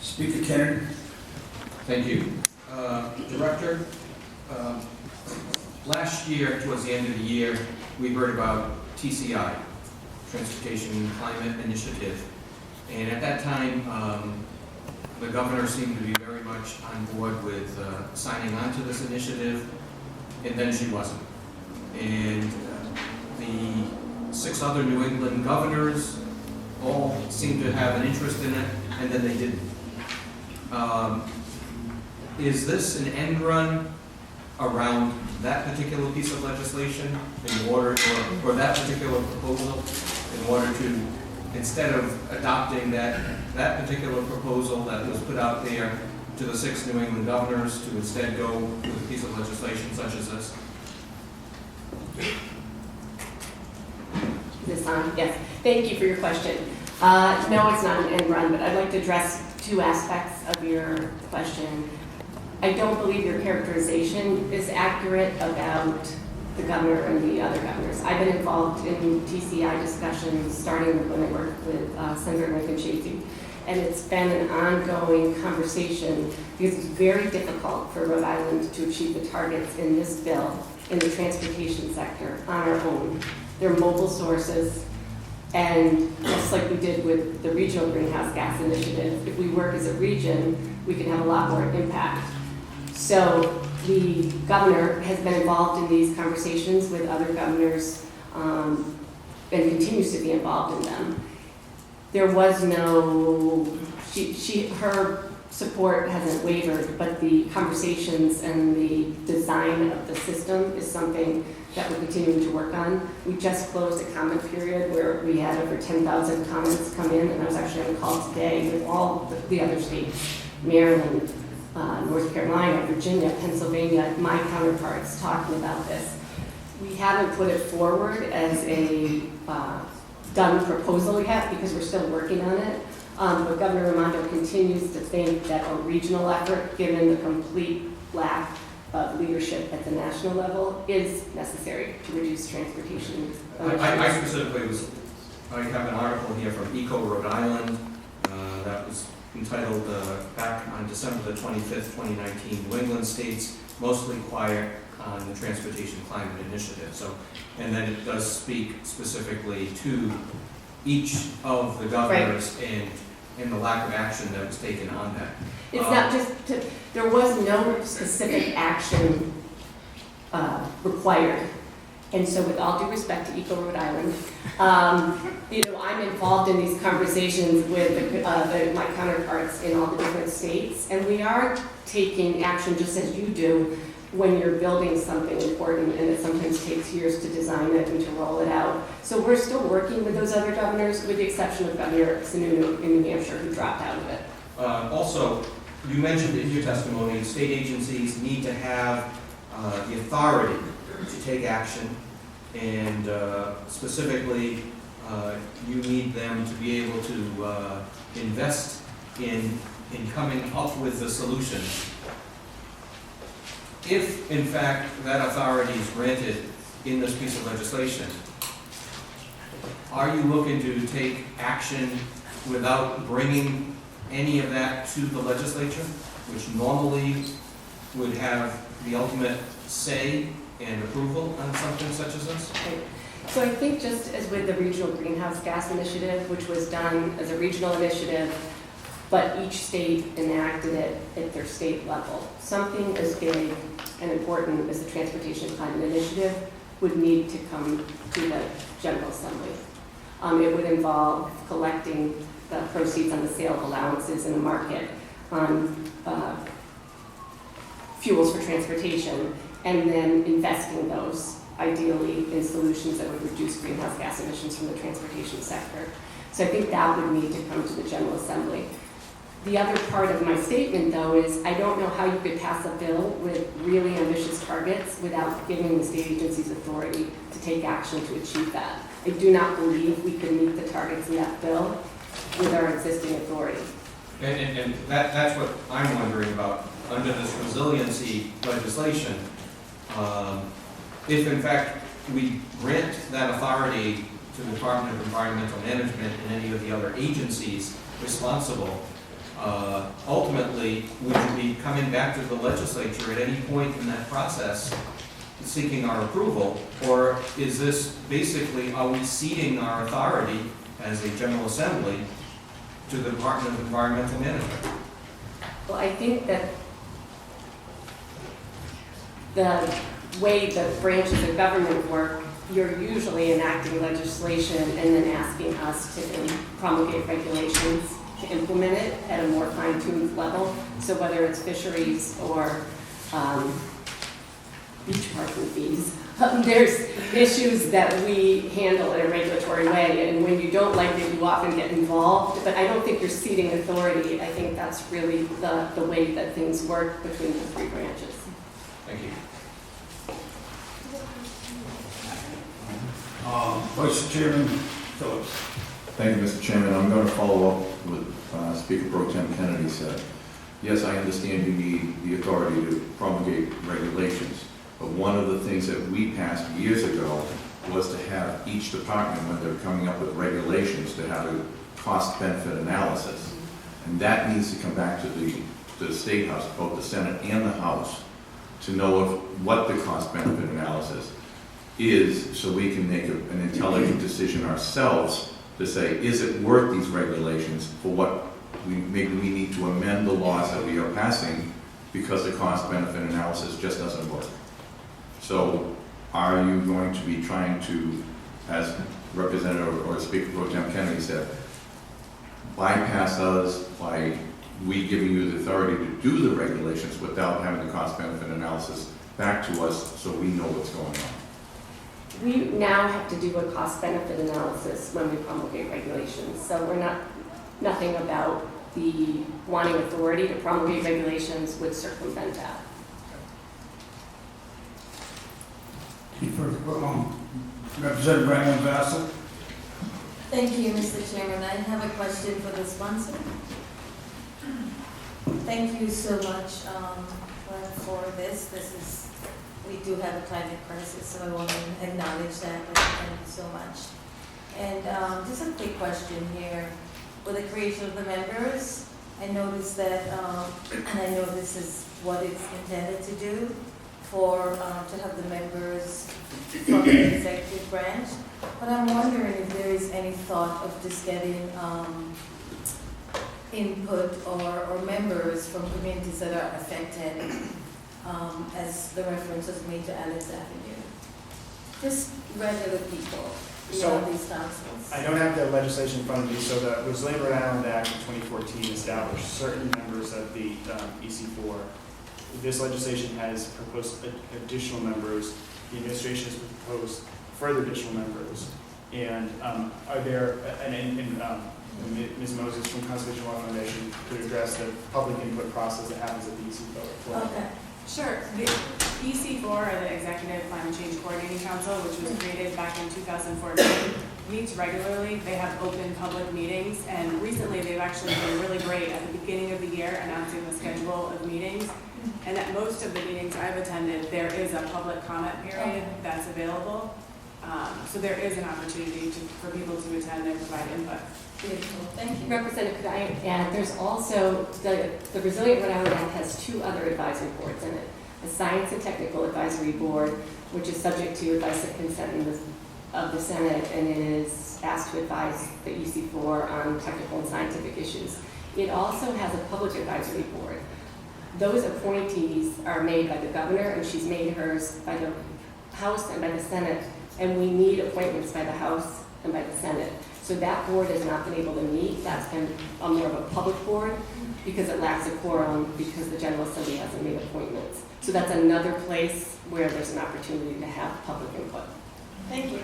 Speaker Kennedy. Thank you. Director, last year, towards the end of the year, we heard about TCI, Transportation Climate Initiative. And at that time, the governor seemed to be very much on board with signing on to this initiative, and then she wasn't. And the 6 other New England governors all seemed to have an interest in it, and then they didn't. Is this an end run around that particular piece of legislation in order, or that particular proposal, in order to, instead of adopting that particular proposal that was put out there to the 6 New England governors, to instead go with a piece of legislation such as this? Is this on? Yes. Thank you for your question. No, it's not an end run, but I'd like to address 2 aspects of your question. I don't believe your characterization is accurate about the governor and the other governors. I've been involved in TCI discussions starting when I worked with Senator Lincoln Chafee, and it's been an ongoing conversation because it's very difficult for Rhode Island to achieve the targets in this bill in the transportation sector on our own. They're mobile sources, and just like we did with the regional greenhouse gas initiative, if we work as a region, we can have a lot more impact. So the governor has been involved in these conversations with other governors and continues to be involved in them. There was no, her support hasn't wavered, but the conversations and the design of the system is something that we're continuing to work on. We just closed a comment period where we had over 10,000 comments come in, and I was actually on a call today with all the other states, Maryland, North Carolina, Virginia, Pennsylvania, my counterparts talking about this. We haven't put it forward as a done proposal yet because we're still working on it. But Governor Raimondo continues to think that a regional effort, given the complete lack of leadership at the national level, is necessary to reduce transportation. I specifically I have an article here from ecoRI, Rhode Island, that was entitled back on December the 25th, 2019, New England states mostly quiet on the Transportation Climate Initiative. So, and then it does speak specifically to each of the governors and the lack of action that was taken on that. It's not just, there was no specific action required. And so with all due respect to Eco Rhode Island, I'm involved in these conversations with my counterparts in all the different states, and we are taking action just as you do when you're building something important, and it sometimes takes years to design it and to roll it out. So we're still working with those other governors, with the exception of Governor Sununu in New Hampshire, who dropped out of it. Also, you mentioned in your testimony, state agencies need to have the authority to take action, and specifically, you need them to be able to invest in coming up with the solution. If, in fact, that authority is granted in this piece of legislation, are you looking to take action without bringing any of that to the legislature, which normally would have the ultimate say and approval on something such as this? Right. So I think just as with the regional greenhouse gas initiative, which was done as a regional initiative, but each state enacted it at their state level. Something as big and important as the Transportation Climate Initiative would need to come to the General Assembly. It would involve collecting the proceeds on the sale of allowances in the market on fuels for transportation, and then investing those, ideally, in solutions that would reduce greenhouse gas emissions from the transportation sector. So I think that would need to come to the General Assembly. The other part of my statement, though, is I don't know how you could pass a bill with really ambitious targets without giving the state agencies authority to take action to achieve that. I do not believe we could meet the targets in that bill with our existing authority. And that's what I'm wondering about. Under this resiliency legislation, if in fact we grant that authority to the Department of Environmental Management and any of the other agencies responsible, ultimately, would you be coming back to the legislature at any point in that process seeking our approval? Or is this basically, are we ceding our authority as a General Assembly to the Department of Environmental Management? Well, I think that the way the branches of government work, you're usually enacting legislation and then asking us to promulgate regulations to implement it at a more fine-tuned level. So whether it's fisheries or beach parking fees, there's issues that we handle in a regulatory way, and when you don't like it, you often get involved, but I don't think you're ceding authority. I think that's really the way that things work between the three branches. Thank you. Vice Chairman Phillips. Thank you, Mr. Chairman. I'm going to follow up with Speaker Pro Tem Kennedy said. Yes, I understand you need the authority to promulgate regulations, but one of the things that we passed years ago was to have each department, when they're coming up with regulations, to have a cost-benefit analysis. And that needs to come back to the State House, both the Senate and the House, to know what the cost-benefit analysis is, so we can make an intelligent decision ourselves to say, is it worth these regulations for what maybe we need to amend the laws that we are passing because the cost-benefit analysis just doesn't work. So are you going to be trying to, as Representative or Speaker Pro Tem Kennedy said, bypass us by we giving you the authority to do the regulations without having the cost-benefit analysis back to us so we know what's going on? We now have to do a cost-benefit analysis when we promulgate regulations, so we're nothing about the wanting authority to promulgate regulations would circumvent that. Representative Brandon Vassal. Thank you, Mr. Chairman. I have a question for the sponsor. Thank you so much for this. We do have a climate crisis, so I want to acknowledge that. Thank you so much. And just a quick question here. With the creation of the members, I noticed that, and I know this is what it's intended to do, to have the members from the executive branch. But I'm wondering if there is any thought of just getting input or members from communities that are affected, as the reference was made to Alex Avenue. Just regular people, these councils. I don't have the legislation in front of me, so the Resilient Rhode Island Act of 2014 established certain members of the EC4. This legislation has proposed additional members. The administration has proposed further additional members. And are there, Ms. Moses from Conservation Law Foundation could address the public input process that happens at the EC4. Okay. Sure. The EC4, or the Executive Climate Change Coordinating Council, which was created back in 2014, meets regularly. They have open public meetings, and recently they've actually been really great at the beginning of the year announcing the schedule of meetings. And at most of the meetings I've attended, there is a public comment period that's available. So there is an opportunity for people to attend and provide input. Beautiful. Thank you. Representative, could I add, there's also, the Resilient Rhode Island Act has two other advisory boards in it. The Science and Technical Advisory Board, which is subject to advice and consent of the Senate, and it is asked to advise the EC4 on technical and scientific issues. It also has a public advisory board. Those appointees are made by the governor, and she's made hers by the House and by the Senate, and we need appointments by the House and by the Senate. So that board has not been able to meet. That's been more of a public board because it lacks a quorum because the General Assembly hasn't made appointments. So that's another place where there's an opportunity to have public input. Thank you.